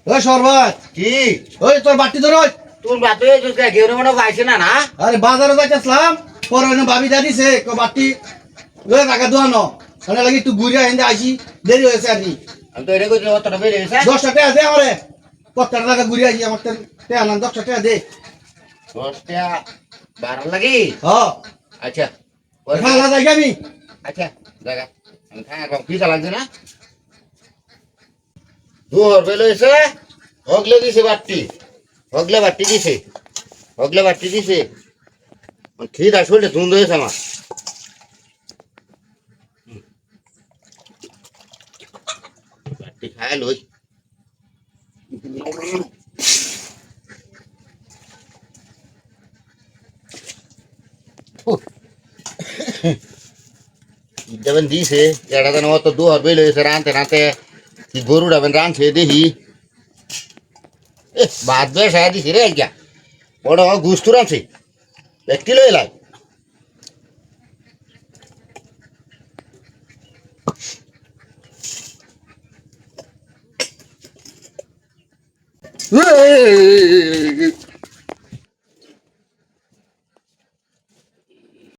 ওই শরবত কি ওই তোর বাটি ধর ওই। তোর বাপে গেউরে মনে পাইছে না না আরে বাজারে যাইতেছিলাম পরে ওই ভাবি দা দিছে বাটি লয়ে টাকা দোয়ানো মানে লাগি একটু ঘুরে আইন্দে আসি দেরি হয়েছে আর কি আমি তো এটা কইছি অতটা বেড়ে গেছে 10টা টাকা দে আমারে কত টাকা ঘুরে আসি আমার টাকা না 10টা টাকা দে 10টা 12 লাগি হ্যাঁ আচ্ছা খালা যাই আমি আচ্ছা জায়গা আমি খাই আর কি লাগছে না দুহর বেল হয়েছে হগলে দিছে বাট্টি দিছে খিদা শরীরে ধুন্দ হয়েছে আমার বাট্টি খায় লই যাবেন দিছে এটা যেন অত দুহর বেল হয়েছে রানতে কি গরু ডাবেন রানছে দেখি ভাত বেশ হ্যাঁ দিছি রে আজ্ঞা বড় গুস্তু রানছে 1 কিলো এলাই